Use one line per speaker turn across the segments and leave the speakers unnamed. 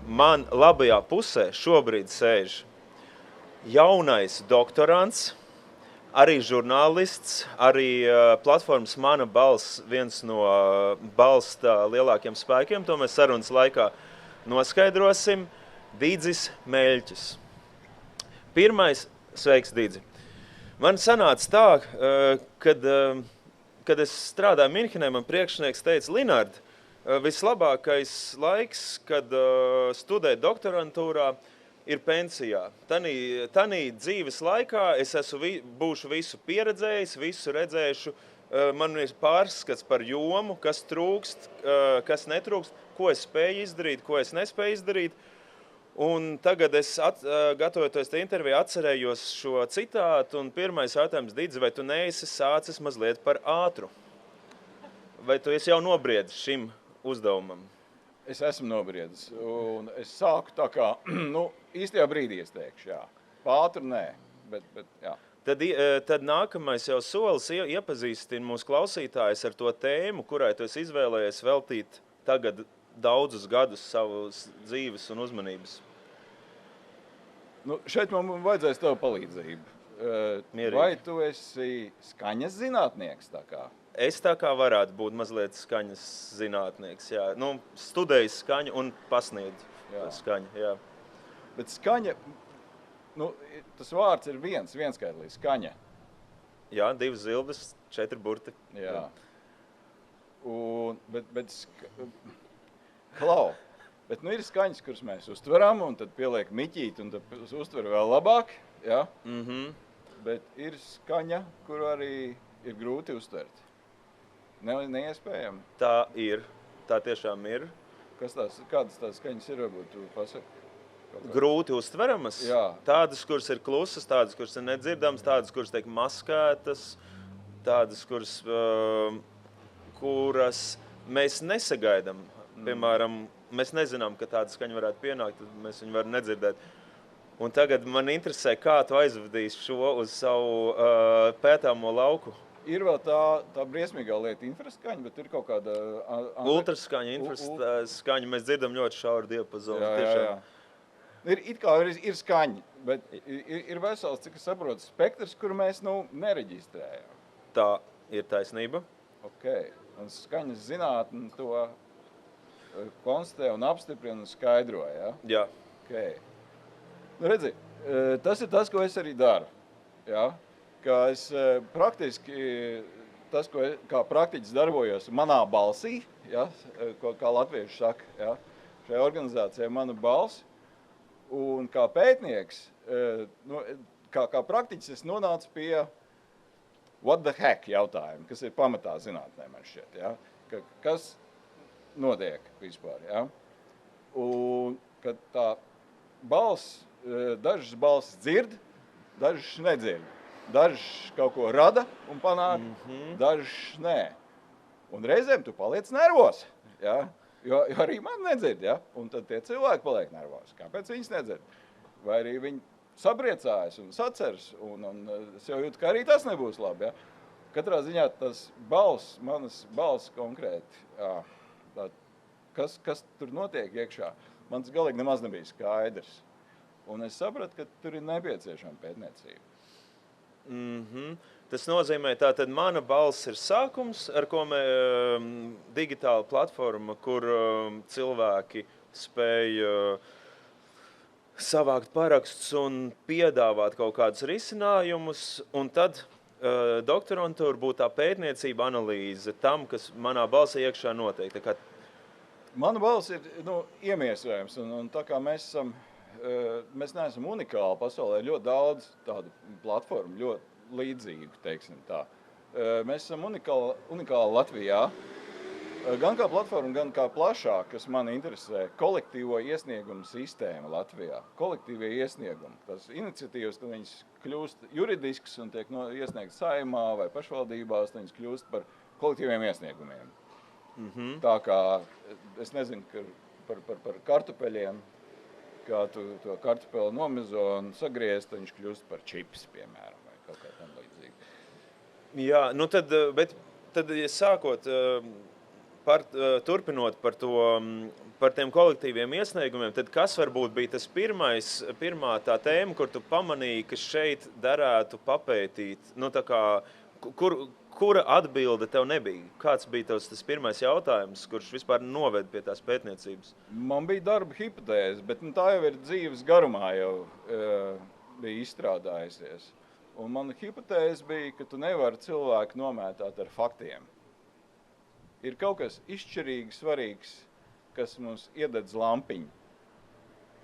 man labajā pusē šobrīd sēž jaunais doktorants, arī žurnālists, arī platformas Mana balss, viens no balsta lielākiem spēkiem, to mēs sarunas laikā noskaidrosim, Didzis Meļķis. Pirmais, sveiks, Didzi. Man sanāca tā, kad es strādāju Minhenē, man priekšnieks teica, Linard, vislabākais laiks, kad studēt doktorantūrā, ir pensijā. Tanī dzīves laikā es būšu visu pieredzējis, visu redzējušu, man ir pārskats par jomu, kas trūkst, kas netrūkst, ko es spēju izdarīt, ko es nespēju izdarīt. Un tagad es, gatavoties te interviju, atcerējos šo citātu, un pirmais jautājums, Didzi, vai tu neesi sācis mazliet par ātru? Vai tu esi jau nobriedis šim uzdevumam?
Es esmu nobriedis, un es sāku tā kā, īstajā brīdī es teikšu, jā. Pātru nē, bet jā.
Tad nākamais jau solis iepazīstina mūsu klausītājus ar to tēmu, kurai tu esi izvēlējies veltīt tagad daudzus gadus savas dzīves un uzmanības.
Šeit man vajadzēs tev palīdzību.
Mierīgi.
Vai tu esi skaņas zinātnieks tā kā?
Es tā kā varētu būt mazliet skaņas zinātnieks, jā. Studējis skaņu un pasniedzu skaņu, jā.
Bet skaņa, tas vārds ir vienskaitlīgs, skaņa.
Jā, 2 zilbes, 4 burti.
Jā. Bet ir skaņas, kuras mēs uztveram, un tad pieliek miķīt, un tad uztver vēl labāk, jā. Bet ir skaņa, kur arī ir grūti uztvert. Neiespējami.
Tā ir, tā tiešām ir.
Kādas tās skaņas ir, varbūt tu pasaki?
Grūti uztveramas?
Jā.
Tādas, kuras ir klusas, tādas, kuras ir nedzirdamas, tādas, kuras tiek maskētas, tādas, kuras mēs nesagaidām. Piemēram, mēs nezinām, ka tāda skaņa varētu pienākt, tad mēs viņu varam nedzirdēt. Un tagad man interesē, kā tu aizvadīsi šo uz savu pētāmo lauku.
Ir vēl tā briesmīgā lieta infraskaņa, bet ir kaut kāda...
Ultraskaņa, infraskaņa, mēs dzirdam ļoti šauru diapazonu.
Jā. Ir skaņa, bet ir vesels, cik es saprotu, spektrs, kuru mēs nereģistrējam.
Tā ir taisnība.
Ok, un skaņas zinātne to konstatē un apstiprina un skaidro, jā?
Jā.
Ok. Redzi, tas ir tas, ko es arī daru, jā? Ka es praktiski, kā praktiķis darbojos manā balsī, ja, kā latvieši saka, ja, šajā organizācijā mana balss, un kā pētnieks, kā praktiķis es nonācu pie what the heck jautājumu, kas ir pamatā zinātnē man šķiet, ja, kas notiek vispār, ja, un kad tā balss, dažas balsis dzird, dažas nedzird. Dažs kaut ko rada un panāk, dažs nē. Un reizēm tu paliec nervos, ja? Jo arī man nedzird, ja? Un tad tie cilvēki paliek nervos. Kāpēc viņas nedzird? Vai arī viņi sapriecājas un saceras, un es jau jūtu, ka arī tas nebūs labi, ja? Katrā ziņā tas manas balss konkrēti, jā, kas tur notiek iekšā, man tas galīgi nemaz nebija skaidrs. Un es sapratu, ka tur ir nepieciešama pētniecība.
Tas nozīmē, tātad mana balss ir sākums, ar ko digitāla platforma, kur cilvēki spēj savākt parakstus un piedāvāt kaut kādus risinājumus, un tad doktorantūra būtu tā pētniecība analīze tam, kas manā balsī iekšā notiek.
Mana balss ir iemiesojums, un tā kā mēs neesam unikāli pasaulē, ļoti daudz tādu platformu, ļoti līdzīgu, teiksim tā. Mēs esam unikāli Latvijā, gan kā platforma, gan kā plašāk, kas mani interesē, kolektīvo iesniegumu sistēma Latvijā. Kolektīvie iesniegumi, tas iniciatīvas, kad viņas kļūst juridiskas un tiek iesniegts Saeimā vai pašvaldībās, viņas kļūst par kolektīviem iesniegumiem. Tā kā, es nezinu, par kartupeļiem, kā tu to kartupeli nomizo un sagriezt, viņš kļūst par čips, piemēram, vai kaut kā tam līdzīgi.
Jā, tad ja sākot, turpinot par tiem kolektīviem iesniegumiem, tad kas varbūt bija tas pirmā tā tēma, kur tu pamanīji, ka šeit derētu papētīt, nu tā kā, kura atbilde tev nebija? Kāds bija tas pirmais jautājums, kurš vispār noved pie tās pētniecības?
Man bija darba hipotēze, bet tā jau ir dzīves garumā jau bija izstrādājusies. Un mana hipotēze bija, ka tu nevari cilvēku nomētāt ar faktiem. Ir kaut kas izšķirīgi svarīgs, kas mums iededz lampiņu.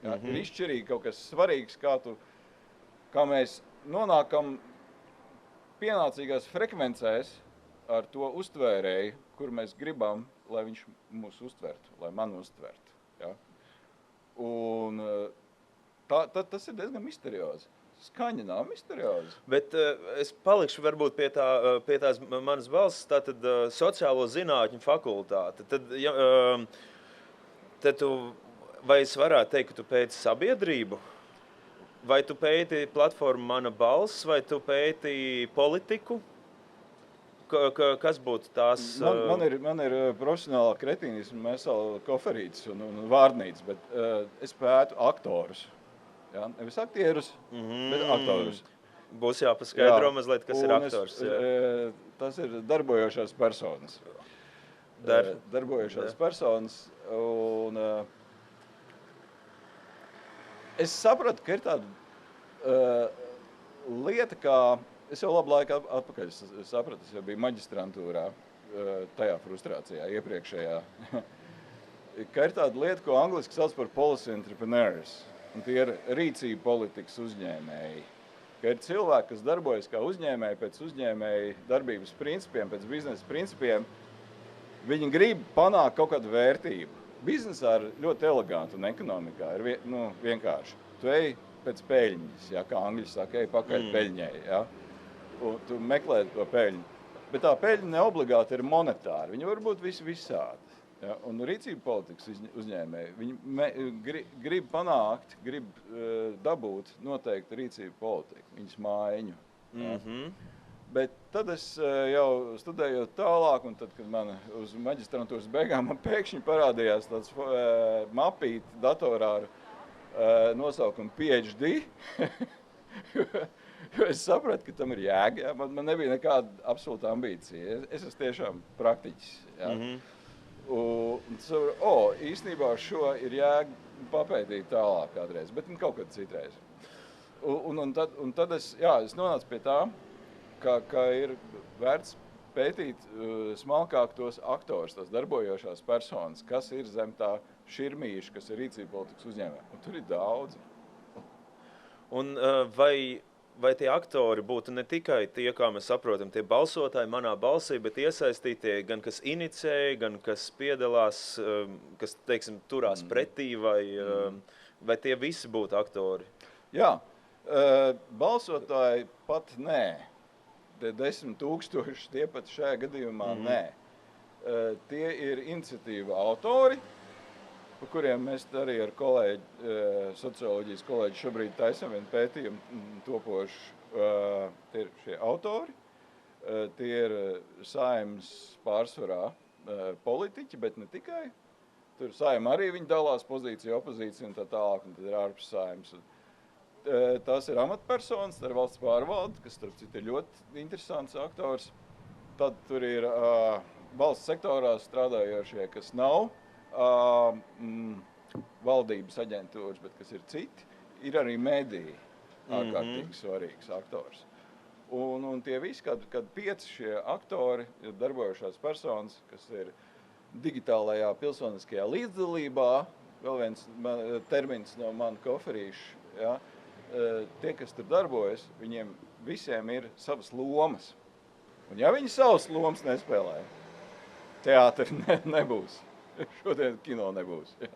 Ja? Ir izšķirīgi kaut kas svarīgs, kā mēs nonākam pienācīgās frekvencēs ar to uztvērēju, kur mēs gribam, lai viņš mūs uztvertu, lai man uztvertu. Ja? Un tas ir diezgan misteriozi. Skaņa nav misterioza.
Bet es palikšu varbūt pie tās manas balss, tātad sociālo zinātņu fakultāte. Tad tu, vai es varētu teikt, ka tu pēti sabiedrību? Vai tu pēti platformu Mana balss, vai tu pēti politiku? Kas būtu tās?
Man ir profesionālā kretīnisma mesela koferītes un vārdnītes, bet es pētu aktorus. Ja, nevis aktierus, bet aktorus.
Būs jāpaskaidro mazliet, kas ir aktors.
Tas ir darbojošās personas. Darbojošās personas. Un, es sapratu, ka ir tāda lieta, kā... Es jau labu laiku atpakaļ sapratu, es jau biju maģistrantūrā, tajā frustrācijā, iepriekšējā. Ka ir tāda lieta, ko angliski sauc par policy entrepreneurs. Un tie ir rīcība politikas uzņēmēji. Ka ir cilvēki, kas darbojas kā uzņēmēji pēc uzņēmēji darbības principiem, pēc biznesa principiem, viņi grib panākt kaut kādu vērtību. Biznesā ir ļoti eleganti un ekonomikā ir vienkārši. Tu ej pēc peļņas, ja, kā angļi saka, ej pakaļ peļņai. Ja, un tu meklē to peļņu. Bet tā peļņa neobligāti ir monetāra. Viņa var būt visādi. Ja, un rīcība politikas uzņēmēji, viņi grib panākt, grib dabūt noteikti rīcību politiku, viņas mājiņu. Ja. Bet tad es jau studējot tālāk, un tad, kad man uz maģistrantūras beigām man pēkšņi parādījās tāds mapīt datorā ar nosaukumu PhD, jo es sapratu, ka tam ir jēga. Ja. Man nebija nekāda absolūta ambīcija. Es esmu tiešām praktiķis. Ja. Īstenībā šo ir jēga papētīt tālāk kādreiz, bet kaut kad citreiz. Un tad es nonācu pie tā, ka ir vērts pētīt smalkāk tos aktors, tās darbojošās personas, kas ir zem tā širmīša, kas ir rīcība politikas uzņēmē. Un tur ir daudzi.
Un vai tie aktori būtu ne tikai tie, kā mēs saprotam, tie balsotāji manā balsī, bet iesaistītie gan kas inicēja, gan kas piedalās, kas, teiksim, turās pretī, vai tie visi būtu aktori?
Jā, balsotāji pat nē. Tie 10 000, tie pat šajā gadījumā nē. Tie ir iniciatīva autori, par kuriem mēs arī ar kolēģi, socioloģijas kolēģi šobrīd taisam vienu pētījumu topošu. Tie ir šie autori, tie ir Saeimas pārsvarā politiķi, bet ne tikai. Tur Saeima arī viņi dalās pozīcija, opozīcija un tā tālāk, un tad ir ārpus Saeimas. Tās ir amatpersonas, tā ir valsts pārvalde, kas starp citu ir ļoti interesants aktors. Tad tur ir valsts sektorā strādājošie, kas nav valdības aģentūras, bet kas ir citi, ir arī mediji ārkārtīgi svarīgs aktors. Un tie visi, kad 5 šie aktori ir darbojušās personas, kas ir digitālajā pilsoniskajā līdzdalībā, vēl viens termins no manu koferīšu, ja, tie, kas tur darbojas, viņiem visiem ir savas lomas. Un ja viņi savas lomas nespēlē, teātri nebūs. Šodien kino nebūs. Ja.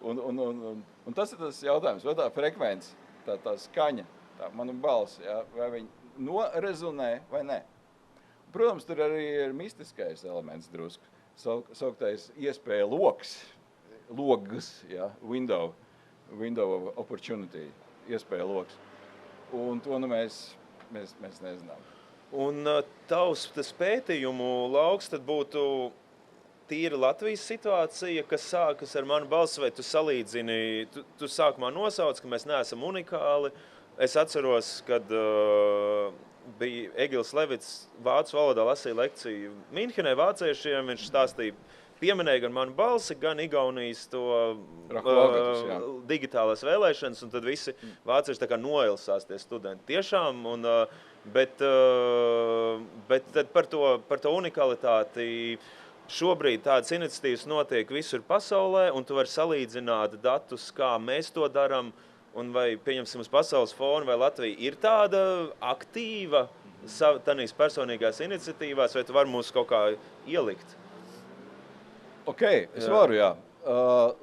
Un tas ir tas jautājums, vai tā frekvence, tā skaņa, tā mana balss, ja, vai viņi norezonē vai ne. Protams, tur arī ir mistiskais elements drusku, sauktais iespēja logs, ja, window of opportunity, iespēja logs. Un to mēs nezinām.
Un tavs tas pētījumu lauks tad būtu tīra Latvijas situācija, kas sākas ar manu balsi, vai tu salīdzini, tu sākumā nosauc, ka mēs neesam unikāli. Es atceros, kad bija Egils Levits vācu valodā lasīja lekciju Minhenē vāciešiem, viņš stāstīja, pieminēja gan manu balsi, gan Igaunijas to digitālās vēlēšanas, un tad visi vācieši tā kā noilsās tie studenti. Tiešām, bet tad par to unikalitāti šobrīd tādas iniciatīvas notiek visur pasaulē, un tu vari salīdzināt datus, kā mēs to daram, un vai, pieņemsim, uz pasaules fona, vai Latvija ir tāda aktīva tādās personīgās iniciatīvās, vai tu vari mūs kaut kā ielikt?
Ok, es varu, jā.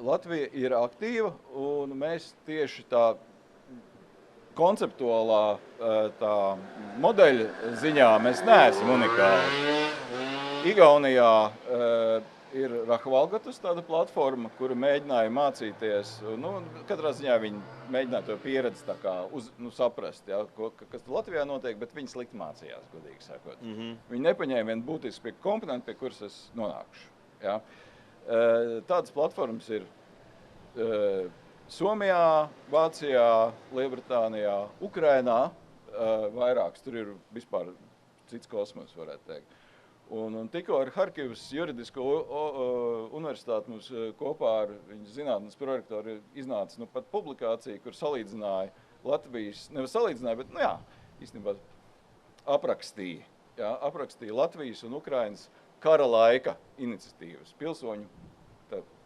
Latvija ir aktīva, un mēs tieši tā konceptuālā tā modeļa ziņā mēs neesam unikāli. Igaunijā ir Rahvalgatus tāda platforma, kura mēģināja mācīties, katrā ziņā viņi mēģināja to pieredzi tā kā saprast, ja, kas Latvijā notiek, bet viņi slikti mācījās, godīgi sakot. Viņi nepaņēma vienu būtisku komponentu, pie kuras es nonākšu. Ja. Tādas platformas ir Somijā, Vācijā, Lielbritānijā, Ukrainā, vairākas, tur ir vispār cits kosmos, varētu teikt. Un tikko ar Harkivas juridisko universitāti mums kopā ar viņas zinātnes prorektoru iznāca pat publikācija, kur salīdzināja Latvijas, nevis salīdzināja, bet īstenībā aprakstīja Latvijas un Ukrainas kara laika iniciatīvas,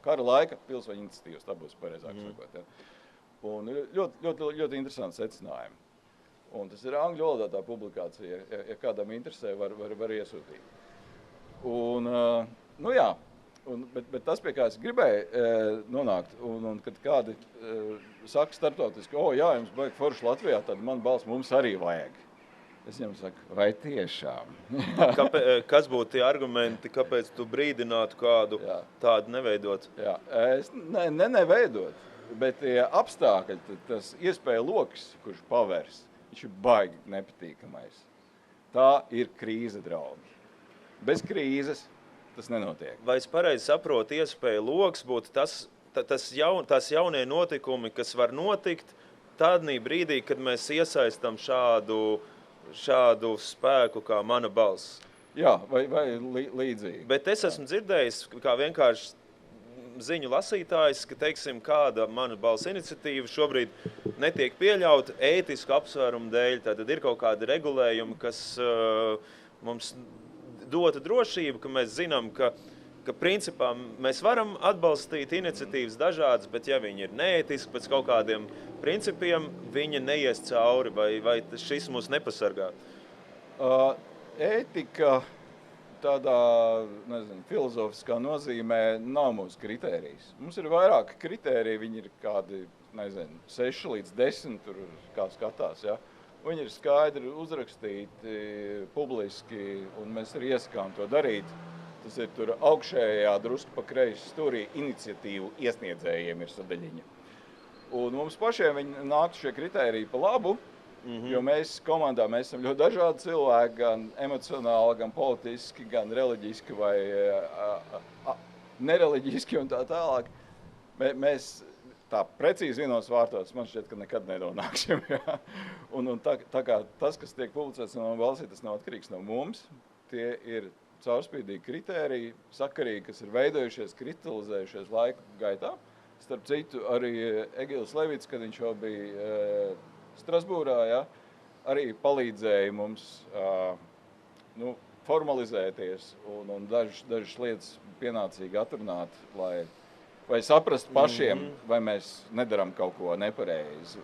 kara laika pilsoņu iniciatīvas, tā būs pareizāk sakot. Ja. Un ļoti interesanti secinājumi. Un tas ir angļu valodā tā publikācija, ja kādam interesē, var iesūtīt. Un, bet tas, pie kā es gribēju nonākt, un kad kādi saka starptautiski, jums vajag forši Latvijā, tad man balss mums arī vajag. Es viņam saku, vai tiešām?
Kas būtu tie argumenti, kāpēc tu brīdinātu kādu tādu neveidot?
Jā, es neveidot, bet tie apstākļi, tas iespēja loks, kurš pavērs, viņš ir baigi nepatīkamais. Tā ir krīze, draugi. Bez krīzes tas nenotiek.
Vai es pareizi saprotu, iespēja loks būtu tās jaunie notikumi, kas var notikt tādnī brīdī, kad mēs iesaistam šādu spēku kā mana balss?
Jā, vai līdzīgi.
Bet es esmu dzirdējis, kā vienkārši ziņu lasītājs, ka, teiksim, kāda mana balss iniciatīva šobrīd netiek pieļauta ētisku apsvērumu dēļ. Tātad ir kaut kādi regulējumi, kas mums dota drošību, ka mēs zinām, ka principā mēs varam atbalstīt iniciatīvas dažādas, bet ja viņi ir neētiski pēc kaut kādiem principiem, viņi neies cauri, vai šis mūs nepasargā?
Ētika tādā, filozofiskā nozīmē nav mūsu kritērijs. Mums ir vairāki kritēriji, viņi ir kādi, 6 līdz 10, tur kā skatās, ja. Viņi ir skaidri uzrakstīti, publiski, un mēs arī iesakām to darīt. Tas ir tur augšējā drusku pa kreisi stūrī iniciatīvu iesniedzējiem ir sadaļiņa. Un mums pašiem viņi nāk šie kritēriji pa labu, jo mēs komandā esam ļoti dažādi cilvēki, gan emocionāli, gan politiski, gan reliģiski vai nereliģiski un tā tālāk. Mēs tā precīzi vienos vārtos, man šķiet, ka nekad nedonāksim. Ja? Un tā kā tas, kas tiek publicēts no balsī, tas nav atkarīgs no mums. Tie ir caurspīdīgi kritēriji, sakarīgi, kas ir veidojušies, kristalizējušies laika gaitā. Starp citu, arī Egils Levits, kad viņš jau bija Strasbūrā, ja, arī palīdzēja mums formalizēties un dažas lietas pienācīgi atrunāt, vai saprast pašiem, vai mēs nedaram kaut ko nepareizi.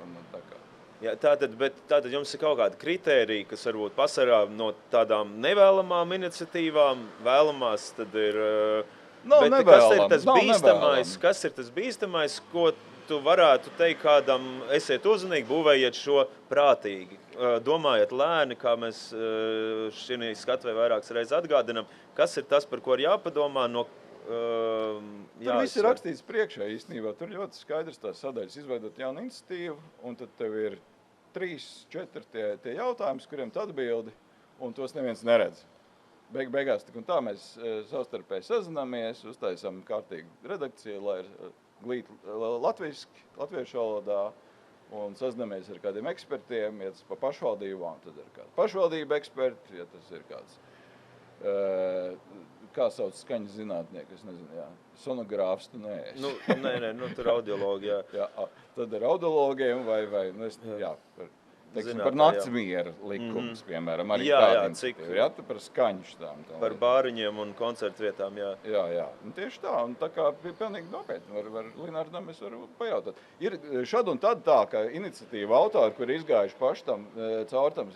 Jā, tātad jums ir kaut kāda kritērija, kas varbūt pasarā no tādām nevēlamām iniciatīvām, vēlamās, tad ir... Kas ir tas bīstamais, ko tu varētu teikt kādam, esiet uzmanīgi, būvējiet šo prātīgi, domājiet lēni, kā mēs šī skatvē vairākas reizes atgādinam, kas ir tas, par ko ir jāpadomā,
Tur viss ir rakstīts priekšā īstenībā. Tur ļoti skaidrs tās sadaļas izveidot jaunu iniciatīvu, un tad tev ir 3, 4 tie jautājums, kuriem tu atbildi, un tos neviens neredz. beigās tik un tā mēs savstarpēji sazināmies, uztaisām kārtīgu redakciju, lai ir glīti latviešu valodā, un sazināmies ar kādiem ekspertiem, ja tas pa pašvaldībām, tad ir kādi pašvaldība eksperti, ja tas ir kāds, kā sauc skaņas zinātnieki, es nezinu, jā, sonogrāfs, tu neesi.
Nu, tur audiologi, jā.
Jā, tad ar audiologiem vai par naktsmieru likums, piemēram, arī par skaņu štām.
Par bāriņiem un koncertu vietām, jā.
Jā, un tieši tā, un tā kā pilnīgi nopietni var Linardam es varu pajautāt. Ir šad un tad tā, ka iniciatīva autori, kur izgājuši paši tam caur tam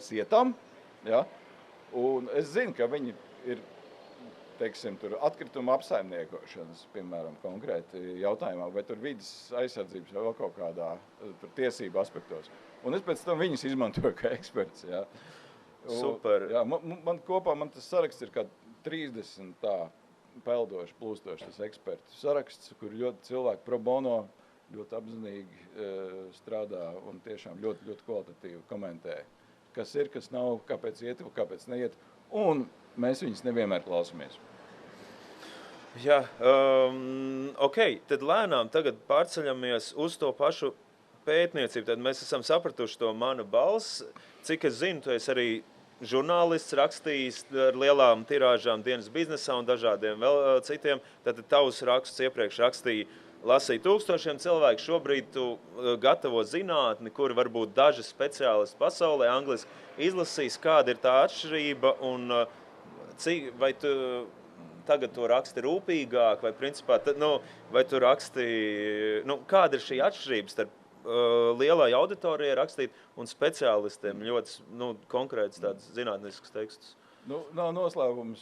sietam, ja, un es zinu, ka viņi ir, teiksim, tur atkrituma apsaimniekošanas, piemēram, konkrēti jautājumā, vai tur vidas aizsardzības vai vēl kaut kādā tur tiesību aspektos. Un es pēc tam viņus izmantoju kā eksperts, jā.
Super.
Jā, man kopā tas saraksts ir kā 30 tā peldoši, plūstoši tas ekspertu saraksts, kur ļoti cilvēki pro bono ļoti apzinīgi strādā un tiešām ļoti, ļoti kvalitatīvi komentē, kas ir, kas nav, kāpēc iet, kāpēc neiet, un mēs viņus nevienmēr klausamies.
Jā, ok, tad lēnām tagad pārceļamies uz to pašu pētniecību, tad mēs esam sapratuši to Mana balss. Cik es zinu, tu esi arī žurnālists, rakstījis ar lielām tirāžām Dienas biznesā un dažādiem vēl citiem. Tad tavus rakstus iepriekš lasīja tūkstošiem cilvēku. Šobrīd tu gatavo zinātni, kur varbūt daži speciālisti pasaulē angliski izlasīs, kāda ir tā atšķirība un vai tu tagad to raksti rūpīgāk, vai principā, vai tu raksti, kāda ir šī atšķirība starp lielai auditorijai rakstīt un speciālistiem ļoti konkrēts tāds zinātnisks tekstus?
Nav noslēpums,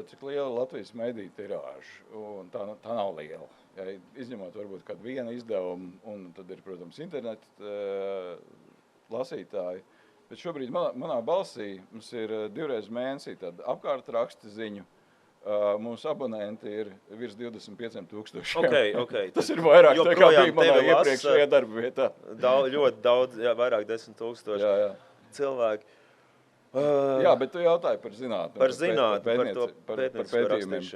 cik liela Latvijas mediju tirāža, un tā nav liela. Ja, izņemot varbūt kādu vienu izdevumu, un tad ir, protams, interneta lasītāji. Bet šobrīd manā balsī mums ir 2 reizes mēnesī tāda apkārtraksta ziņu. Mūsu abonenti ir virs 25,000.
Okay.
Tas ir vairāk, tā kā bija manā iepriekšējā darba vietā.
Ļoti daudz, jā, vairāk 10,000 cilvēki.
Jā, bet tu jautāji par zinātni.
Par zinātni, par pētījumiem.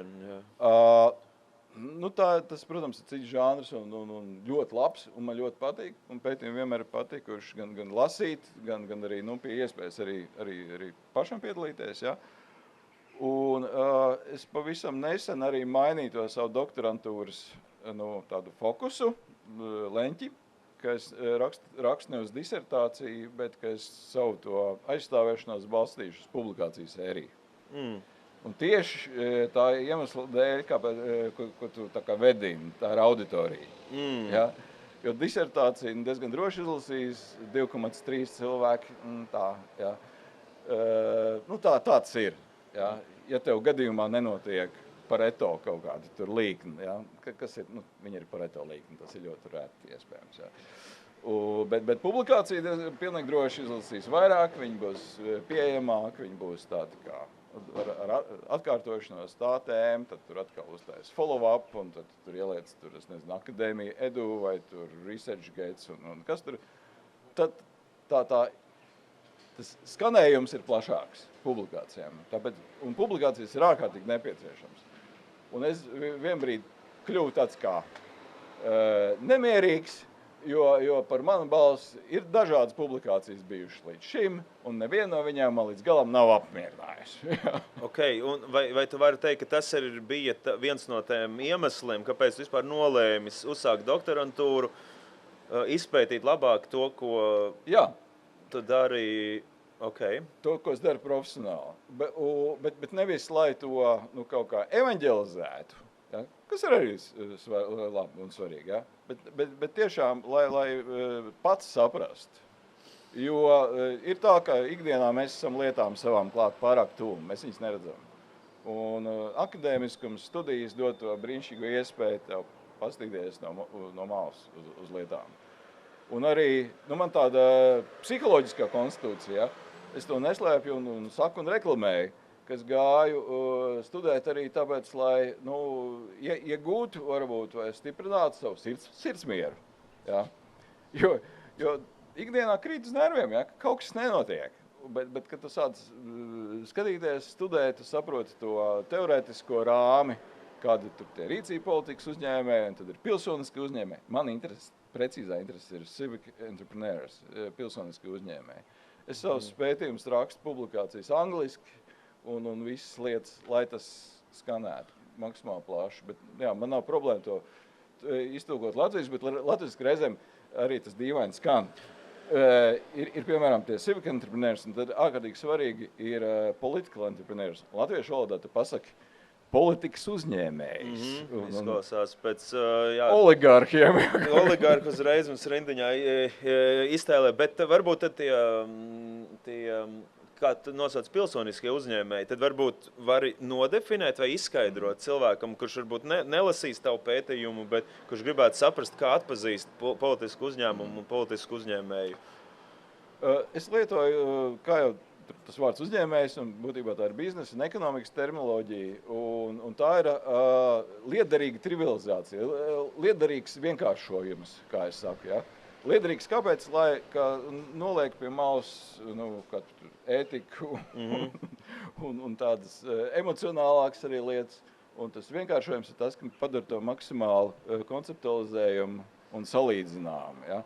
Tas, protams, ir cits žanrs un ļoti labs, un man ļoti patīk. Un pētījumi vienmēr ir patikuši gan lasīt, gan arī pie iespējas arī pašam piedalīties. Ja? Un es pavisam nesen arī mainīju to savu doktorantūras tādu fokusu, leņķi, ka es rakstu ne uz disertāciju, bet ka es savu to aizstāvēšanos balstīšu uz publikāciju sēriju. Un tieši tā iemesla dēļ, ko tu tā kā vedini, tā ir auditorija. Ja? Jo disertācija diezgan droši izlasīs 2,3 cilvēki. Ja? Tāds ir. Ja? Ja tev gadījumā nenotiek Pareto kaut kāda tur līkni, ja? Kas ir, viņi ir Pareto līkni, tas ir ļoti rēti iespējams. Ja? Bet publikācija pilnīgi droši izlasīs vairāk, viņi būs pieejamāk, viņi būs tādi kā ar atkārtošanos tā tēma, tad tur atkal uztais follow-up, un tad tur ieliec, es nezinu, Akadēmija Edu vai tur ResearchGates, un kas tur. Tad tas skanējums ir plašāks publikācijām, un publikācijas ir ārkārtīgi nepieciešams. Un es vienbrīd kļuvu tāds kā nemierīgs, jo par manu balsi ir dažādas publikācijas bijušas līdz šim, un neviena no viņām man līdz galam nav apmierinājusi.
Ok, un vai tu vari teikt, ka tas bija viens no tiem iemesliem, kāpēc vispār nolēmis uzsākt doktorantūru, izpētīt labāk to, ko tu dari? Okay.
To, ko es daru profesionāli. Bet nevis, lai to kaut kā evanģelizētu, ja? Kas ir arī labi un svarīgi. Ja? Bet tiešām, lai pats saprast. Jo ir tā, ka ikdienā mēs esam lietām savām klāt pārāk tuvu, mēs viņas neredzam. Un akadēmiskums studijas dod to brīnišķīgo iespēju tev pastīties no malas uz lietām. Un arī man tāda psiholoģiskā konstitūcija, ja? Es to neslēpju un saku un reklamēju, ka es gāju studēt arī tāpēc, lai iegūtu varbūt vai stiprinātu savu sirdsmieru. Ja? Jo ikdienā krīt uz nerviem, ja? Kaut kas nenotiek. Bet kad tu sāc skatīties, studēt, saproti to teorētisko rāmi, kāda tur tie rīcība politikas uzņēmēji, un tad ir pilsoniski uzņēmēji. Man precīzā interese ir civic entrepreneurs, pilsoniski uzņēmēji. Es savus pētījumus rakstu publikācijas angliski un visas lietas, lai tas skanētu maksimāli plaši. Bet, jā, man nav problēma to iztulkot latviešu, bet latviešu reizēm arī tas dīvaini skan. Ir piemēram tie civic entrepreneurs, un tad ārkārtīgi svarīgi ir political entrepreneurs. Latviešu valodā tu pasaki politikas uzņēmējs.
Izklausās pēc
oligarhiem.
Oligarhu uzreiz mums rindiņā iztēlē, bet varbūt tad tie kā tu nosauc pilsoniskie uzņēmēji, tad varbūt vari nodefinēt vai izskaidrot cilvēkam, kurš varbūt nelasīs tavu pētījumu, bet kurš gribētu saprast, kā atpazīst politisku uzņēmumu un politisku uzņēmēju.
Es lietoju, kā jau tas vārds uzņēmējs, un būtībā tā ir biznesa un ekonomikas terminoloģija, un tā ir liederīga trivializācija, liederīgs vienkāršojums, kā es saku, ja? Liederīgs kāpēc, lai noliek pie malas ētiku un tādas emocionālākas arī lietas. Un tas vienkāršojums ir tas, ka padara to maksimāli konceptualizējumu un salīdzinājumu. Ja?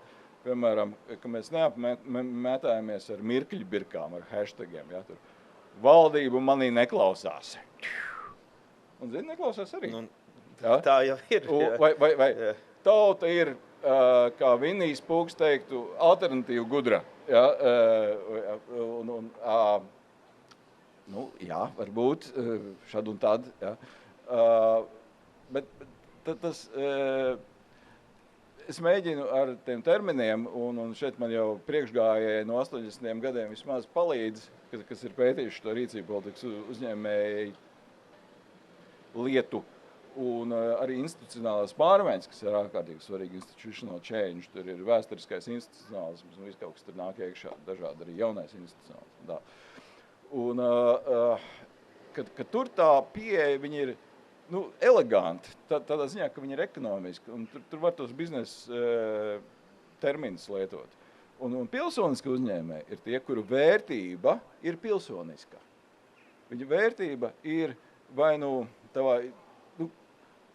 Piemēram, ka mēs neapmētājamies ar mirkļbirkām, ar hashtagiem. Ja? Tur, valdība manī neklausās. Un zini, neklausās arī.
Ja? Tā jau ir.
Vai tauta ir, kā Vinijs Pūks teiktu, alternatīva gudra. Ja? Jā, varbūt šad un tad. Ja? Bet tas, es mēģinu ar tiem terminiem, un šeit man jau priekšgājēji no 80. gadiem vismaz palīdz, kas ir pētījuši to rīcību politikas uzņēmēju lietu. Un arī institucionālās pārmaiņas, kas ir ārkārtīgi svarīgi, institutional change, tur ir vēsturiskais institucionālisms, un viss kaut kas tur nāk iekšā, dažādi arī jaunais institucionālisms. Un, kad tur tā pieeja, viņi ir eleganti, tādā ziņā, ka viņi ir ekonomiski, un tur var tos biznesa terminus lietot. Un pilsoniski uzņēmēji ir tie, kuru vērtība ir pilsoniska. Viņa vērtība ir vai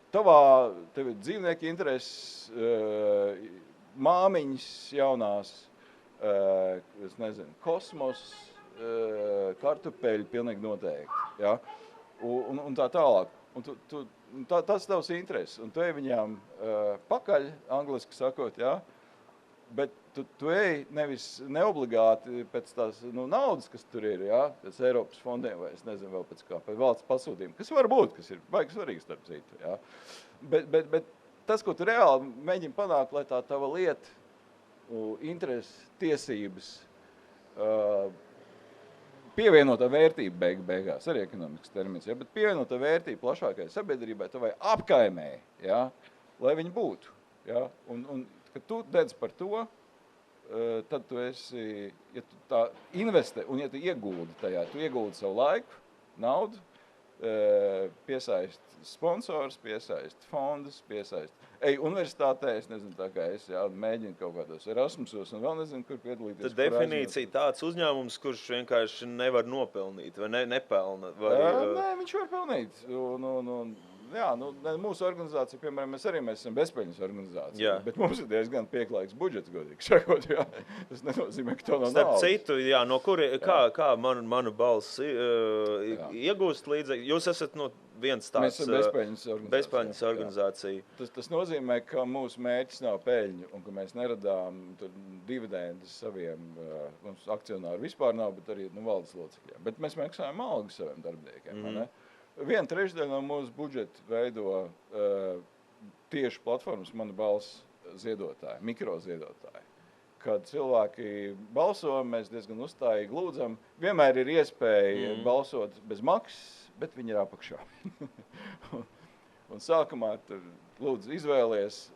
tev ir dzīvnieki intereses, māmiņas jaunās, es nezinu, kosmos, kartupeļi pilnīgi noteikti, ja? Un tā tālāk. Un tas tavs intereses, un tu ej viņām pakaļ, angliski sakot, ja? Bet tu ej neobligāti pēc tās naudas, kas tur ir, ja? Pēc Eiropas fondiem, vai es nezinu vēl pēc kā, pēc valsts pasūtījuma, kas var būt, kas ir baigi svarīgi starp citu, ja? Bet tas, ko tu reāli mēģini panākt, lai tā tava lieta, interesi, tiesības, pievienotā vērtība beigās, arī ekonomikas termins, ja? Bet pievienotā vērtība plašākai sabiedrībai, tavai apkaimē, ja? Lai viņi būtu, ja? Un kad tu dedz par to, tad tu esi, ja tu tā investē, un ja tu ieguldi tajā, tu ieguldi savu laiku, naudu, piesaist sponsors, piesaist fondus, piesaist. Ej universitātē, es nezinu, tā kā es mēģinu kaut kādos Erasmusos un vēl nezinu, kur piedalīties.
Tad definīcija tāds uzņēmums, kurš vienkārši nevar nopelnīt vai nepelna?
Nē, viņš var pelnīt. Jā, mūsu organizācija, piemēram, mēs esam bezpeļņas organizācija, jā. Bet mums ir diezgan pieklājīgs budžets, godīgi sakot, jā. Tas nenozīmē, ka to nav naudas.
Starp citu, jā, no kuri, kā manu balsi iegūst līdzekļi? Jūs esat viens tāds...
Mēs esam bezpeļņas
organizācija.
Tas nozīmē, ka mūsu mērķis nav peļņu un ka mēs neradām dividendus saviem, mums akcionāri vispār nav, bet arī valdes locekļiem. Bet mēs maksājam algu saviem darbiniekiem, ne? 1/3 no mūsu budžeta veido tieši platformas Mana balss ziedotāji, mikroziedotāji. Kad cilvēki balso, mēs diezgan uzstājīgi lūdzam. Vienmēr ir iespēja balsot bez maksas, bet viņi ir apakšā. Un sākumā tur lūdzu izvēlies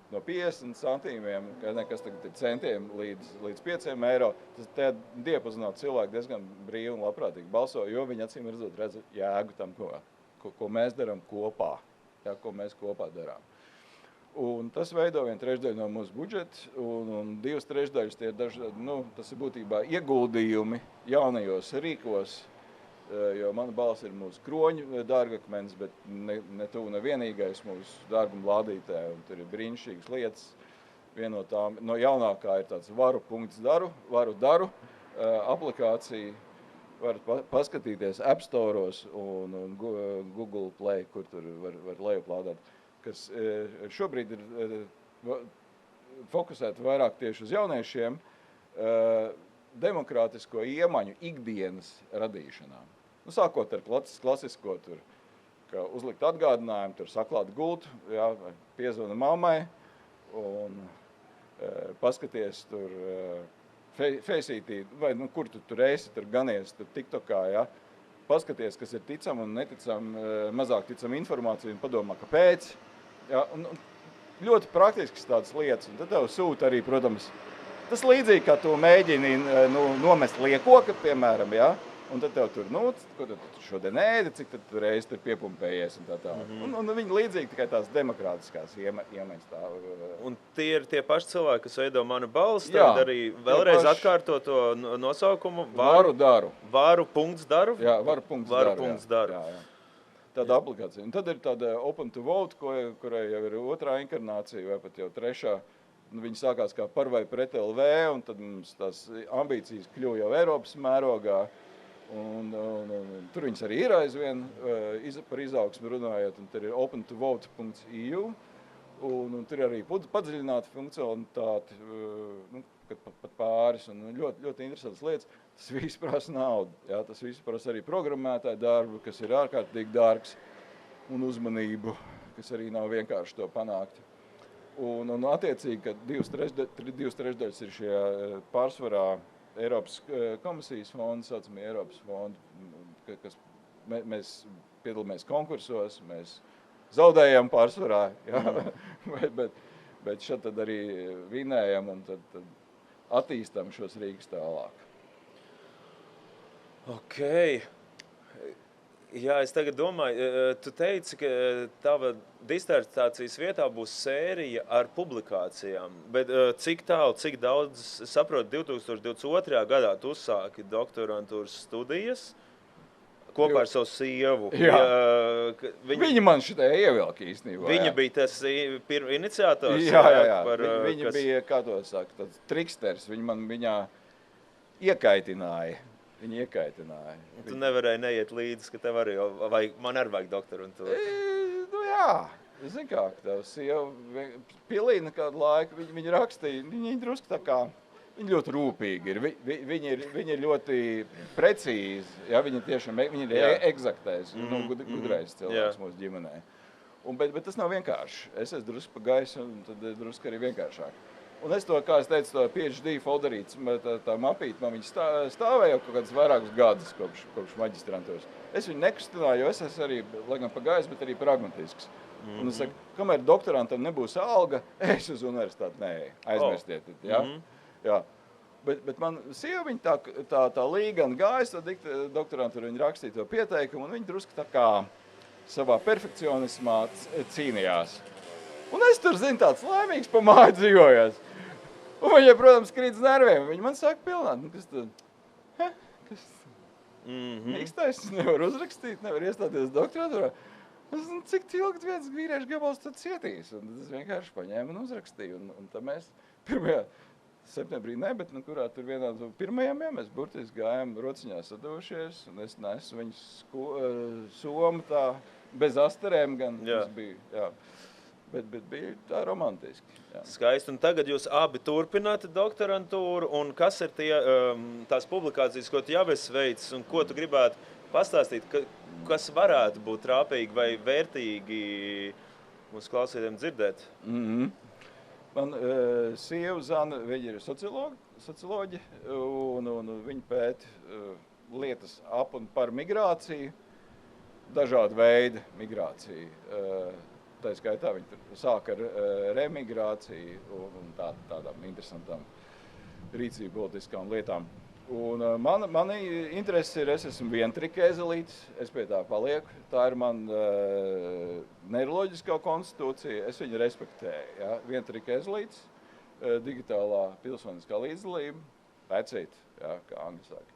no 50 centīmiem, kas tagad ir centiem līdz 5 eiro. Tas tajā diapazonā cilvēki diezgan brīvi un labprātīgi balso, jo viņi acīm redz jēgu tam, ko mēs darām kopā, jā, ko mēs kopā darām. Un tas veido 1/3 no mūsu budžeta, un 2/3 tie ir tas ir būtībā ieguldījumi, jaunajos rīkos, jo mana balss ir mūsu kroņu dārgakmens, bet ne tuvu nevienīgais mūsu dārguma lādītē, un tur ir brīnišķīgas lietas. Viena no tām, no jaunākā ir tāds varu daru aplikācija. Varat paskatīties App Store'os un Google Play, kur tur var lejuplādēt, kas šobrīd ir fokusēta vairāk tieši uz jauniešiem demokrātisko iemaņu ikdienas radīšanā. Nu, sākot ar klasisko, tur, ka uzlikt atgādinājumu, tur saklāt gultu, jā, piezvana mammai un paskaties tur Faceitī, vai nu, kur tu tur esi, tur ganies, tur TikTokā, jā. Paskaties, kas ir ticam un neticam, mazāk ticam informāciju un padomā, kāpēc. Jā, un ļoti praktiskas tādas lietas, un tad tev sūta arī, protams, tas līdzīgi, kā tu mēģini nomest liekoka, piemēram, jā, un tad tev tur, ko tu šodien ēdi, cik tad tu reizi tur piepumpējies un tā tā. Un viņi līdzīgi tikai tās demokrātiskās iemaņas tā.
Un tie ir tie paši cilvēki, kas veido manu balsi, tad arī vēlreiz atkārto to nosaukumu.
Varu daru.
Varu.daru?
Jā, varu.daru. Jā. Tāda aplikācija. Un tad ir tāda Open to Vote, kurai jau ir otrā inkarnācija vai pat jau trešā. Viņi sākās kā par vai pret LV, un tad mums tās ambīcijas kļuva jau Eiropas mērogā. Un tur viņas arī ir aizvien par izaugsmi runājot, un tur ir opentovote.eu, un tur ir arī padziļināta funkcionalitāte, pat pāris, un ļoti, ļoti interesantas lietas. Tas viss prasa naudu, jā, tas viss prasa arī programmētāju darbu, kas ir ārkārtīgi dārgs, un uzmanību, kas arī nav vienkārši to panākt. Un attiecīgi, ka 2/3 ir šie pārsvarā Eiropas komisijas fondi, saucamie Eiropas fondi, kas mēs piedalāmies konkursos, mēs zaudējam pārsvarā, jā, bet šeit tad arī vinējam un tad attīstam šos rīkus tālāk.
Ok. Jā, es tagad domāju, tu teici, ka tava disertācijas vietā būs sērija ar publikācijām, bet cik tālu, cik daudz, es saprotu, 2022. gadā tu uzsāki doktorantūras studijas kopā ar savu sievu.
Jā. Viņa man šitai ievilka īstenībā.
Viņa bija tas iniciators?
Jā. Viņa bija, kā to saka, tāds triksters. Viņa man viņā iekaitināja. Viņa iekaitināja.
Tu nevarēji neiet līdzi, ka tev arī, vai man arī vajag doktorantūru?
Nu jā, zin kā, tev sieva pilīna kādu laiku, viņa rakstīja, viņa drusku tā kā, viņa ļoti rūpīgi ir, viņa ir ļoti precīzi, jā, viņa tiešām, viņa ir egzaktais, gudrais cilvēks mūsu ģimenē. Bet tas nav vienkārši. Es esmu drusku pa gaisu, un tad drusku arī vienkāršāk. Un es to, kā es teicu, to PhD folderītes, tā mapīte, man viņa stāvēja jau kaut kādus vairākus gadus kopš maģistrantūras. Es viņu nekustināju, jo es esmu arī, lai gan pagājis, bet arī pragmatisks. Un es saku, kamēr doktorantam nebūs alga, es uz universitāti neeju, aizmirstiet. Ja? Jā. Bet man sieva viņa tā līgan gājas, tā doktorantūra viņa rakstīja to pieteikumu, un viņa drusku tā kā savā perfekcionismā cīnījās. Un es tur, zinu, tāds laimīgs pa māju dzīvojos. Un viņa, protams, krīt uz nerviem. Viņa man saka pilnāt, kas tad? Kas tad? Mīkstais, nevar uzrakstīt, nevar iestāties doktorantūrā. Cik ilgi viens vīriešu gabals tad cietīs? Un tad es vienkārši paņēmu un uzrakstīju. Un tad mēs 1. septembrī bet kurā tur vienā no pirmajām, mēs burtiski gājām rociņā sadošies. Un es nesu viņu somu tā bez astarēm gan. Tas bija, jā. Bet bija tā romantiski. Jā.
Skaisti. Un tagad jūs abi turpināt doktorantūru, un kas ir tās publikācijas, ko tu jau esi veicis, un ko tu gribētu pastāstīt, kas varētu būt trāpīgi vai vērtīgi mūsu klausītājiem dzirdēt?
Man sieva Zana, viņa ir socioloģi, un viņa pēta lietas ap un par migrāciju, dažādu veidu migrāciju. Tā skaitā viņi sāk ar remigrāciju un tādām interesantām rīcību politiskām lietām. Un mani interesi ir, es esmu vientrikēzelītis, es pie tā palieku. Tā ir man neiroloģiskā konstitūcija, es viņu respektēju. Ja? Vientrikēzelītis, digitālā pilsoniskā līdzdalība, vecīt, ja, kā angļu saka.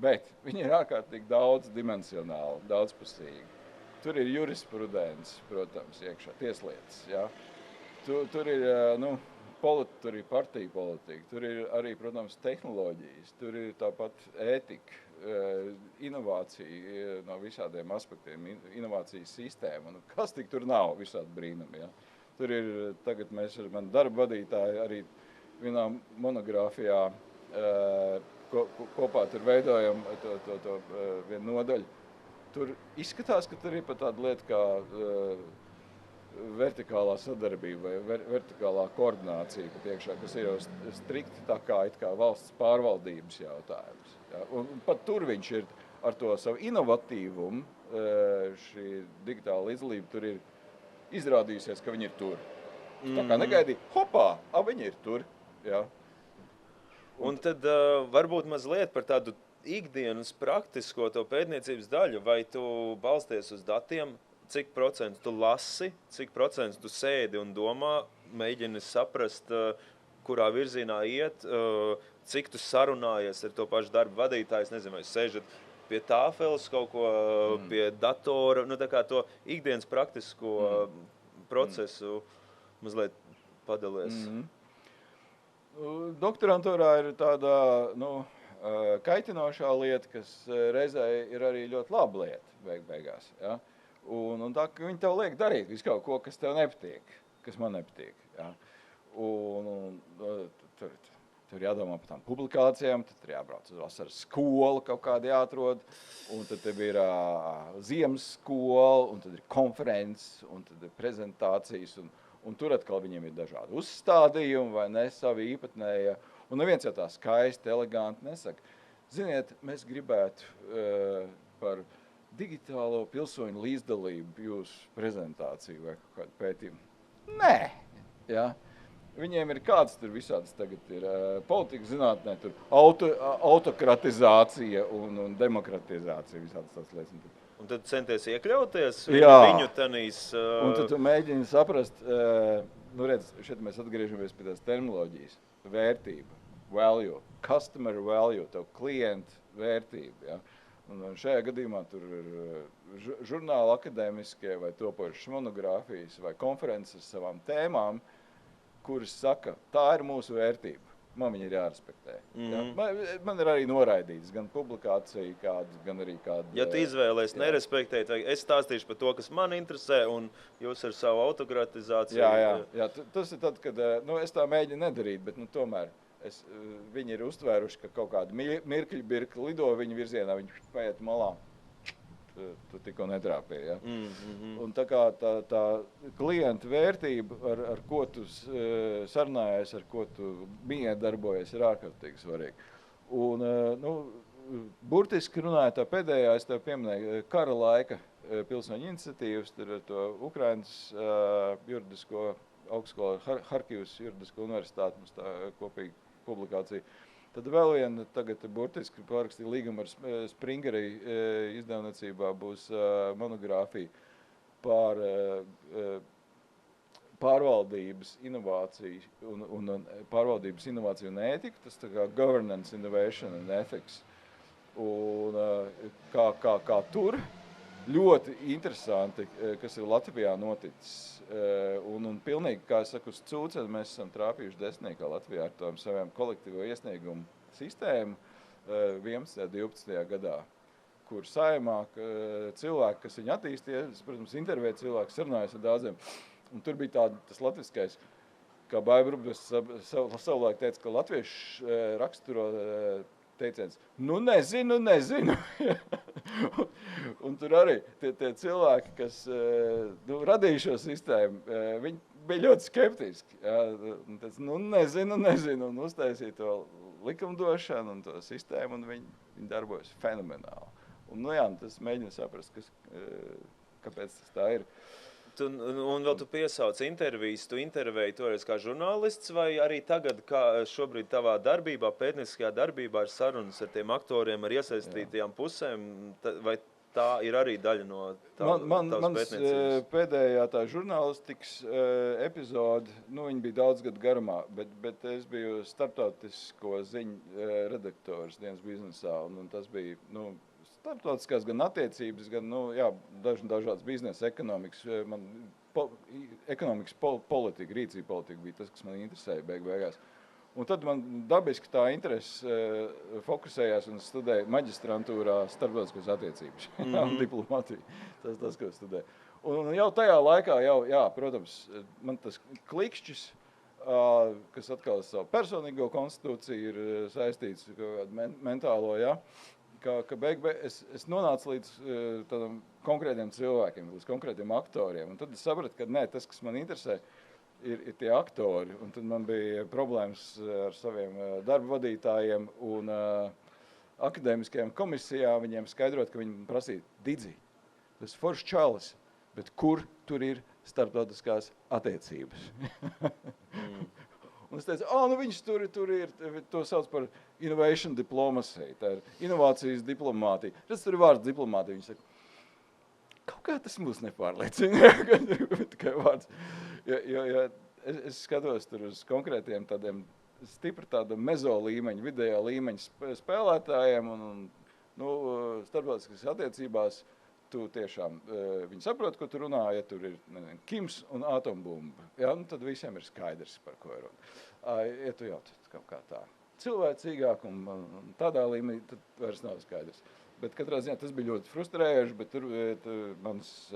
Bet viņi ir ārkārtīgi daudzdimensionāli, daudzpusīgi. Tur ir jurisprudence, protams, iekšā, tieslietas. Ja? Tur ir, tur ir partija politika, tur ir arī, protams, tehnoloģijas, tur ir tāpat ētika, inovācija no visādiem aspektiem, inovācijas sistēma. Kas tik tur nav, visādi brīnumi. Ja? Tur ir, tagad mēs ar mani darba vadītāju arī vienā monogrāfijā kopā tur veidojam to vienu nodaļu. Tur izskatās, ka tur ir pat tāda lieta kā vertikālā sadarbība vai vertikālā koordinācija pat iekšā, kas ir jau strikti tā kā valsts pārvaldības jautājums. Ja? Un pat tur viņš ir ar to savu inovatīvumu, šī digitāla līdzdalība tur ir izrādījusies, ka viņi ir tur. Tā kā negaidīja, hopā, viņi ir tur. Ja?
Un tad varbūt mazliet par tādu ikdienas praktisko to pētniecības daļu, vai tu balsties uz datiem, cik procentu tu lasi, cik procentu tu sēdi un domā, mēģini saprast, kurā virzienā iet, cik tu sarunājies ar to pašu darba vadītāju, nezinu, vai sēžat pie tāfeles kaut ko, pie datora, tā kā to ikdienas praktisko procesu mazliet padalies.
Doktorantūrā ir tāda, kaitinošā lieta, kas reizē ir arī ļoti laba lieta beigās. Ja? Un tā, ka viņi tev liek darīt visu kaut ko, kas tev nepatīk, kas man nepatīk. Ja? Tur jādomā par tām publikācijām, tad tur jābrauc uz vasaras skolu, kaut kādi jāatrod, un tad ir ziemas skola, un tad ir konferences, un tad ir prezentācijas, un tur atkal viņiem ir dažādi uzstādījumi, vai ne, savi īpatnēja. Un neviens jau tā skaisti, eleganti nesaka. Ziniet, mēs gribētu par digitālo pilsoņu līdzdalību jūsu prezentāciju vai kādu pētījumu. Nē! Ja? Viņiem ir kāds tur visādas tagad ir politikas zinātnē, tur autokratizācija un demokratizācija, visādas tās lietas.
Un tad centies iekļauties viņu tanīs...
Un tad tu mēģini saprast, redz, šeit mēs atgriežamies pie tās terminoloģijas. Vērtība, value, customer value, tev klientu vērtība. Ja? Un šajā gadījumā tur ir žurnāla akadēmiskie vai topošas monogrāfijas vai konferences ar savām tēmām, kuras saka, tā ir mūsu vērtība. Man viņa ir jārespektē. Ja? Man ir arī noraidīts gan publikācija, gan arī kāda...
Ja tu izvēlies nerespektēt, vai es stāstīšu par to, kas man interesē, un jūs ar savu autokratizāciju...
Jā, tas ir tad, kad es tā mēģinu nedarīt, bet tomēr viņi ir uztvēruši, ka kaut kādu mirkļu lido viņu virzienā, viņi paiet malā. Tu tikko netrāpēji. Ja? Un tā kā tā klienta vērtība, ar ko tu sarunājies, ar ko tu darbojies, ir ārkārtīgi svarīga. Un, burtiski runājot, tā pēdējā, es tev pieminēju, kara laika pilsoņu iniciatīvas, tur ar to Ukrainas juridisko augstskolu, Harkivas juridisko universitāti, mums tā kopīga publikācija. Tad vēl viena, tagad burtiski parakstīja līgumu ar Springeri izdevniecībā būs monogrāfija par pārvaldības inovāciju un pārvaldības inovāciju un ētiku, tas tā kā governance, innovation and ethics. Un kā tur ļoti interesanti, kas ir Latvijā noticis. Un pilnīgi, kā es saku, uz cūceni mēs esam trāpījuši desmitniekā Latvijā ar tām saviem kolektīvo iesniegumu sistēmu 11. 12. gadā, kur saimā cilvēki, kas viņu attīstīja, protams, intervēja cilvēki, sarunājas ar daudziem. Un tur bija tas latviskais, kā Baiba Rubdus savulaik teica, ka latvieši raksturo teiciens, nezinu. Un tur arī tie cilvēki, kas radīja šo sistēmu, viņi bija ļoti skeptiski. Ja? Un teica, nezinu, un uztaisīja to likumdošanu un to sistēmu, un viņi darbojas fenomenāli. Un, tas mēģina saprast, kāpēc tas tā ir.
Un vēl tu piesauc intervijas, tu intervēji toreiz kā žurnālists, vai arī tagad, kā šobrīd tavā darbībā, pētnieciskajā darbībā ar sarunas ar tiem aktoriem, ar iesaistītajām pusēm, vai tā ir arī daļa no tavas pētniecības?
Pēdējā tā žurnālistikas epizode, viņa bija daudz gadu garumā, bet es biju starptautisko ziņu redaktors Dienas biznesā, un tas bija, starptautiskās gan attiecības, gan, dažādas biznesa ekonomikas, ekonomikas politika, rīcība politika bija tas, kas man interesēja beigās. Un tad man dabiski tā interese fokusējās un studēju maģistrantūrā starptautiskās attiecības un diplomātiju. Tas, ko studēju. Un jau tajā laikā, protams, man tas klikšķis, kas atkal savu personīgo konstitūciju ir saistīts mentālo, ka es nonācu līdz tādam konkrētiem cilvēkiem, līdz konkrētiem aktoriem. Un tad es sapratu, ka tas, kas man interesē, ir tie aktori, un tad man bija problēmas ar saviem darba vadītājiem un akadēmiskajām komisijām viņiem skaidrot, ka viņi prasīja, Didzi, tas foršs čalis, bet kur tur ir starptautiskās attiecības? Un es teicu, viņš tur ir, to sauc par innovation diplomacy, tā ir inovācijas diplomātija. Tas tur ir vārds diplomātija, viņi saka, kaut kā tas mūs nepārliecina, tikai vārds. Jo es skatos tur uz konkrētiem tādiem stipri tāda mezo līmeņa, vidējā līmeņa spēlētājiem un starptautiskās attiecībās tu tiešām, viņi saprot, ko tu runā, ja tur ir Kims un atombumba. Tad visiem ir skaidrs, par ko ir runa. Ja tu jau kaut kā tā cilvēcīgāk un tādā līmenī, tad vairs nav skaidrs. Bet katrā ziņā tas bija ļoti frustrējoši, bet tur mans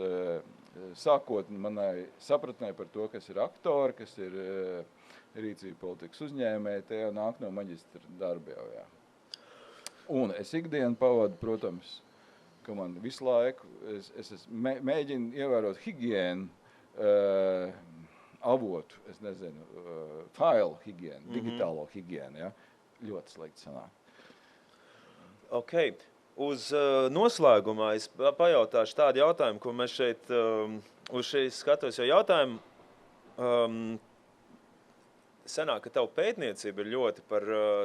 sākot manai sapratnē par to, kas ir aktori, kas ir rīcība politikas uzņēmēji, te jau nāk no maģistra darba jau, Un es ikdienu pavadu, protams, ka man visu laiku, es mēģinu ievērot higienu avotu, es nezinu, failu higienu, digitālo higienu, ļoti slikti sanāk.
Okay. Uz noslēgumā es pajautāšu tādu jautājumu, ko mēs šeit uz šīs skatos jau jautājumu. Senāk, ka tavu pētniecība ir ļoti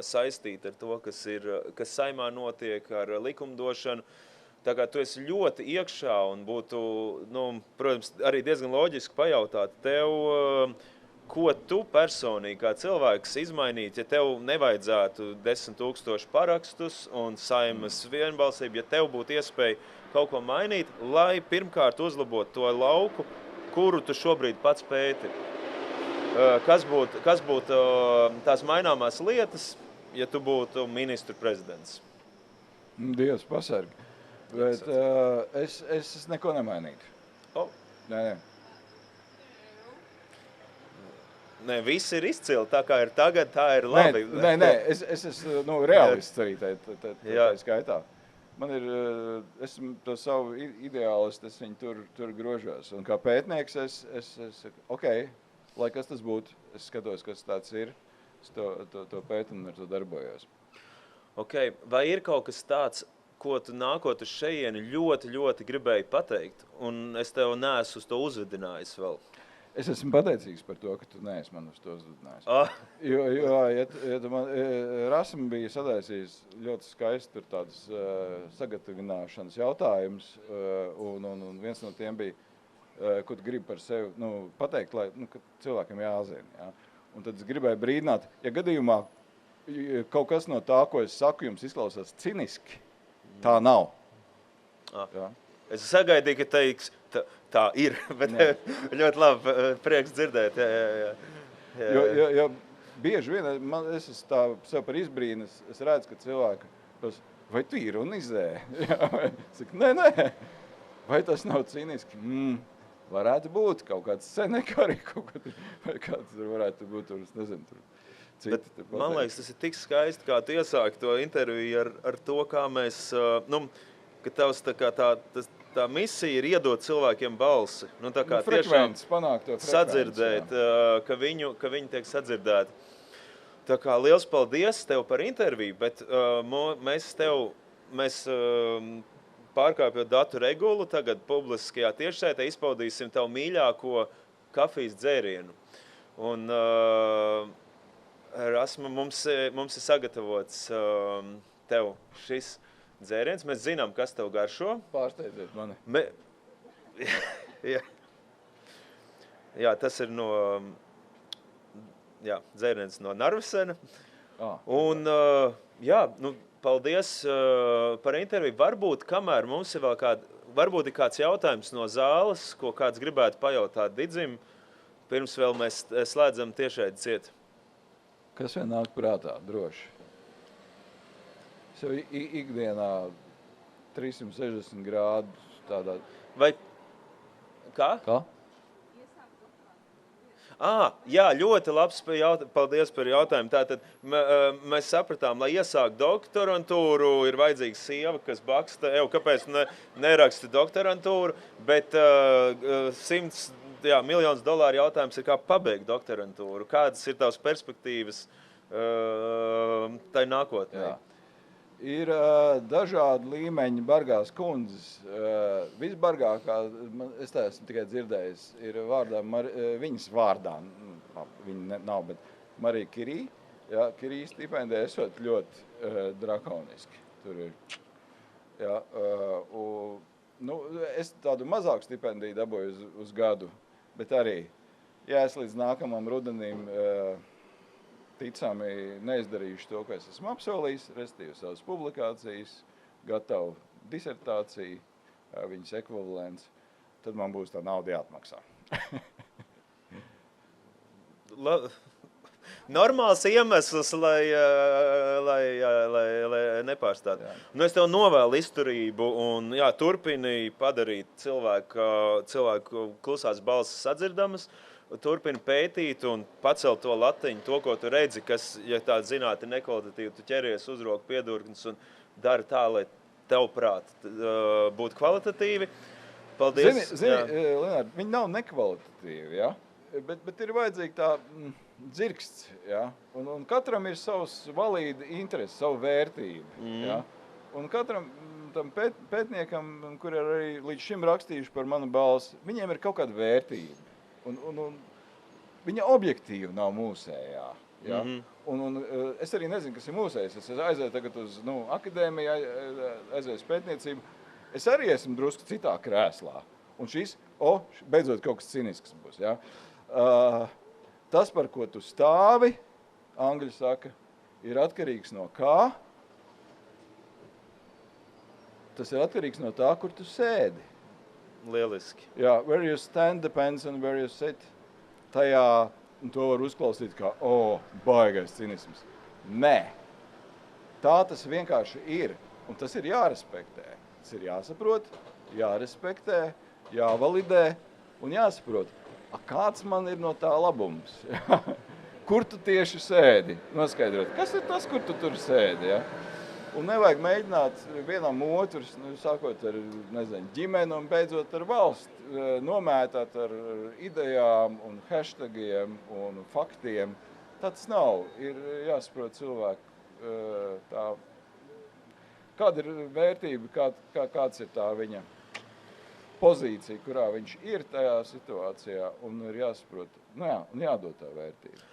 saistīta ar to, kas saimā notiek, ar likumdošanu. Tā kā tu esi ļoti iekšā un būtu, protams, arī diezgan loģiski pajautāt tev, ko tu personīgi kā cilvēks izmainīt, ja tev nevajadzētu 10 000 parakstus un saimas vienbalsību, ja tev būtu iespēja kaut ko mainīt, lai pirmkārt uzlabotu to lauku, kuru tu šobrīd pats pēti. Kas būtu tās maināmās lietas, ja tu būtu ministru prezidents?
Dievs pasargi. Bet es neko nemainītu. Nē.
Nē, viss ir izcili, tā kā ir tagad, tā ir labi.
Nē, es esmu realists arī tā skaitā. Man ir, esmu to savu ideālistu, es viņu tur grožos. Un kā pētnieks es lai kas tas būtu, es skatos, kas tāds ir, es to pētu un ar to darbojos.
Vai ir kaut kas tāds, ko tu nākot uz šejieni ļoti, ļoti gribēji pateikt, un es tev neesmu uz to uzvedinājis vēl?
Es esmu pateicīgs par to, ka tu neesi man uz to uzvedinājis. Rasm bija sadaisījis ļoti skaisti tur tādas sagatavināšanas jautājumus, un viens no tiem bija, ko tu gribi par sevi pateikt, lai ka cilvēkiem jāzina. Un tad es gribēju brīdināt, ja gadījumā kaut kas no tā, ko es saku, jums izklausās ciniski, tā nav.
Es sagaidīju, ka teiks, tā ir, bet ļoti labi prieks dzirdēt.
Jo bieži vien, es esmu tā sev par izbrīnu, es redzu, ka cilvēki, vai tu ironizē? Saka, nē, vai tas nav cīniski? Varētu būt kaut kāds scenekari, vai kāds varētu būt, es nezinu, tur.
Man liekas, tas ir tik skaisti, kā tu iesāki to interviju ar to, kā mēs, ka tavs tā misija ir iedot cilvēkiem balsi. Tā kā tiešām sadzirdēt, ka viņi tiek sadzirdēti. Tā kā liels paldies tev par interviju, bet mēs pārkāpjot datu regulu, tagad publiskajā tiešsaitē izpaudīsim tavu mīļāko kafijas dzērienu. Un Rasma, mums ir sagatavots tev šis dzēriens. Mēs zinām, kas tev garšo.
Pārsteidziet mani.
Jā, tas ir no dzēriens no Narvesena. Un, paldies par interviju. Varbūt, kamēr mums ir vēl varbūt ir kāds jautājums no zāles, ko kāds gribētu pajautāt Didzim, pirms vēl mēs slēdzam tiešraidi ciet.
Kas vien nāk prātā, droši? Es jau ikdienā 360 grādu tādā...
Vai... Kā? Jā, ļoti labs paldies par jautājumu. Tātad mēs sapratām, lai iesāk doktorantūru, ir vajadzīga sieva, kas baksta, kāpēc neraksta doktorantūru, bet $100 miljonus jautājums ir, kā pabeigt doktorantūru. Kādas ir tavas perspektīvas tai nākotnē?
Jā. Ir dažādi līmeņi bargās kundzes. Visbargākā, es tā esmu tikai dzirdējis, ir viņas vārdā, viņa nav, bet Marija Kirī. Jā, Kirī stipendija esot ļoti drakoniski. Tur ir. Jā, es tādu mazāku stipendiju dabūju uz gadu, bet arī, ja es līdz nākamam rudenim ticami neizdarījuši to, ko es esmu apsolījis, restīju savas publikācijas, gatavu disertāciju, viņas ekvivalents, tad man būs tā nauda jāatmaksā.
Normāls iemesls, lai nepārstātu. Es tev novēlu izturību un turpini padarīt cilvēku klusās balsis sadzirdamas, turpini pētīt un pacelt to latiņu, to, ko tu redzi, kas, ja tā zinātne ir nekvalitatīva, tu ķeries uzroku piedurknes un dari tā, lai tev prāt būtu kvalitatīvi. Paldies.
Zini, Lenār, viņi nav nekvalitatīvi, ja? Bet ir vajadzīgi tā dzirksts, ja? Un katram ir savs valīdi interesi, savu vērtību, ja? Un katram tam pētniekam, kur ir arī līdz šim rakstījuši par manu balsi, viņiem ir kaut kāda vērtība. Un viņa objektīva nav mūsējā. Ja? Un es arī nezinu, kas ir mūsējs. Es aizēju tagad uz akadēmiju, aizēju uz pētniecību. Es arī esmu drusku citā krēslā. Un šis, beidzot kaut kas cinisks būs. Ja? Tas, par ko tu stāvi, angļi saka, ir atkarīgs no kā? Tas ir atkarīgs no tā, kur tu sēdi.
Lieliski.
Jā, where you stand depends on where you sit. Tajā, un to var uzklausīt kā, baigais cinisms. Nē. Tā tas vienkārši ir, un tas ir jārespektē. Tas ir jāsaprot, jārespektē, jāvalidē un jāsaprot, kāds man ir no tā labums. Kur tu tieši sēdi? Noskaidrot, kas ir tas, kur tu tur sēdi, ja? Un nevajag mēģināt vienam otrus, sākot ar, ģimeni un beidzot ar valsti, nomētāt ar idejām un hashtagiem un faktiem. Tas nav. Ir jāsaprot cilvēku tā, kāda ir vērtība, kāds ir tā viņa pozīcija, kurā viņš ir tajā situācijā, un ir jāsaprot, un jādod tā vērtība.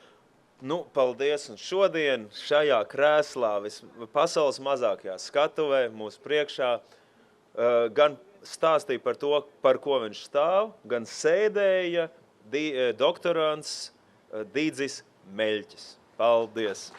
Paldies, un šodien šajā krēslā pasaules mazākajā skatuvē mūsu priekšā gan stāstīja par to, par ko viņš stāv, gan sēdēja doktorants Didzis Meļķis. Paldies!